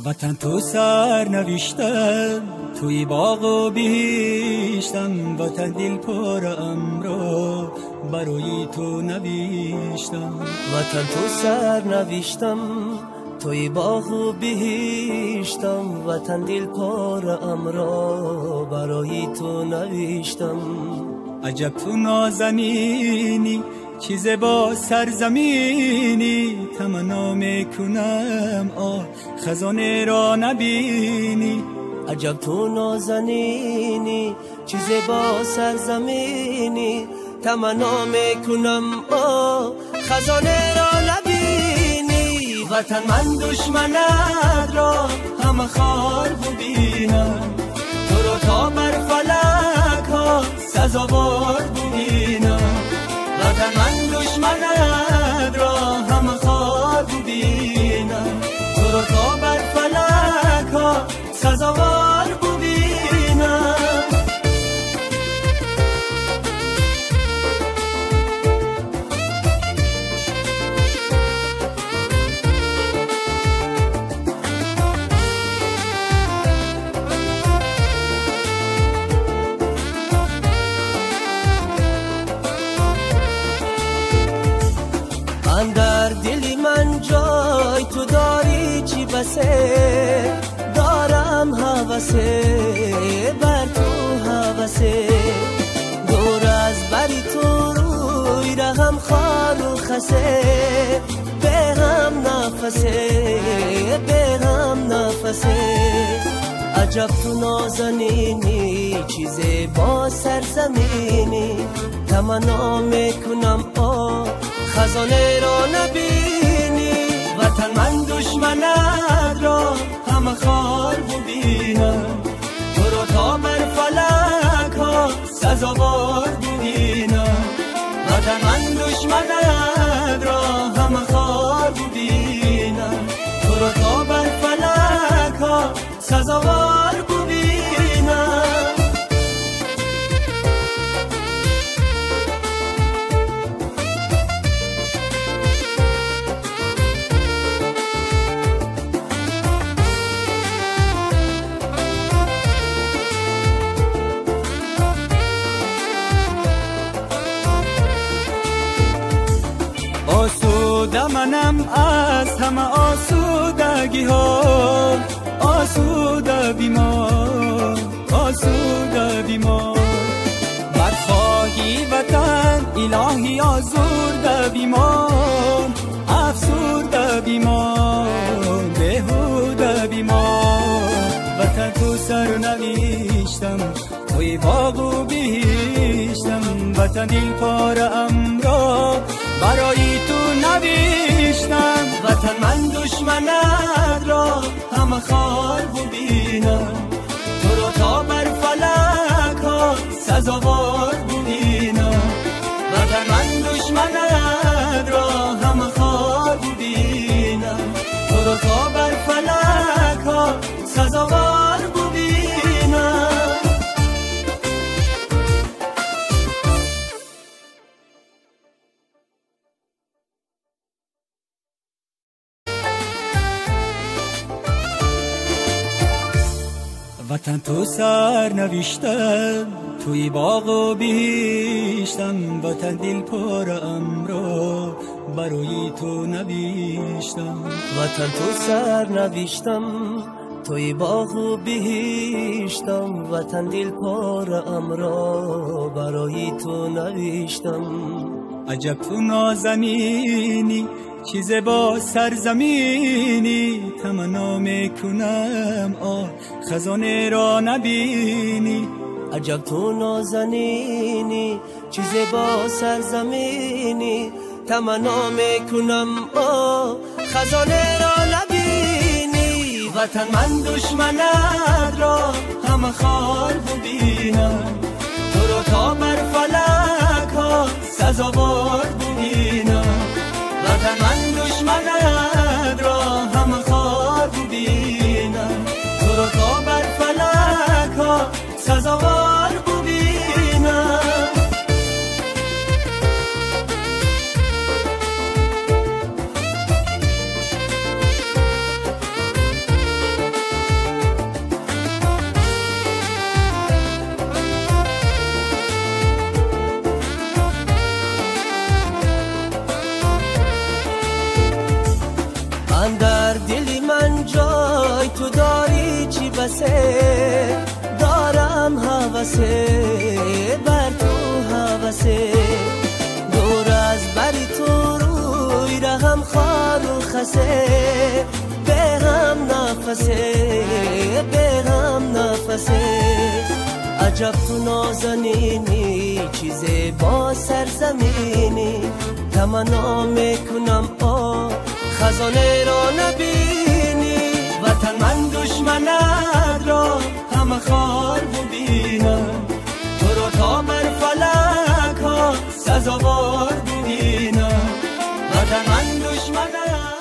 وطن تو سر نوشتم توی باغ و بیشتم، وطن دل پر امرو برای تو نوشتم. وطن تو سر نوشتم توی باغ و بیشتم، وطن دل پر امرو برای تو نوشتم. عجب تو نازنینی چیز با سرزمینی، تمنا میکنم آه خزانه را نبینی. عجب تو نازنینی چیز با سرزمینی، تمنا میکنم آه خزانه را نبینی. وطن من دشمنت را همه خار ببینم، تو رو تا بر فلک ها سزاوار ببینم. وطن من دشمنت را همه خار ببینم، تو رو تا بر فلک ها سزاوار ببینم. اندر دل من جای تو داری چی بسه، دارم هوسه بر تو هوسه. دور از بری تو روی رهم خار و خسه، به هم نفسه به هم نفسه. عجب تو نازنینی چیزی با سرزمینی، تمنا میکنم آه خزانه را نبینی. وطن من دشمنت را همه خار ببینم، تو رو تا بر فلک ها سزاوار ببینم. وطن من دشمنت را همه خار ببینم، تو رو تا بر فلک ها سزاوار ببینم. آسوده منم از همه آسودگی ها، آسوده بیمار آسوده بیمار. برخواهی وطن الهی آزرده بیمار، افسرده بیمار بهوده بیمار. وطن تو سر نوشتم توی باغ و بیشتم، وطن دل پر امرا برای تو نوشتم. وطن من دشمنت را همه خار ببینم، تو رو تا بر فلک ها سزاوار ببینم. وطن من دشمنت را همه خار ببینم، تو رو تا بر فلک ها سزاوار ببینم. وطن تو سر نوشتم توی باغ و بیشتم، وطن دل پر امرو برای تو نوشتم. وطن تو سر نوشتم توی باغ و بیشتم، وطن دل پر امرو برای تو نوشتم. عجب تو نازنینی چیز با سرزمینی، تمنا میکنم آه خزانه را نبینی. عجب تو نازنینی چیز با سرزمینی، تمنا میکنم آه خزانه را نبینی. وطن من دشمنت را همه خار ببینم، تو رو تا بر فلک ها سزاوار ببینم. وطن من دشمنت را همه خار ببینم، تو رو تا بر فلک ها سزاوار ببینم. اندر دلی من جای تو داری چی بسه، دارم هوسه بر تو هوسه، دور از بری تو روی رهم خار و خسه، به هم نفسه به هم نفسه. عجب تو نازنینی چیزی با سرزمینی، تمنا میکنم خزانه را نبینی. وطن من دشمنت را همه خار ببینم، تو را تا بر فلک ها سزاوار ببینم. وطن من دشمنت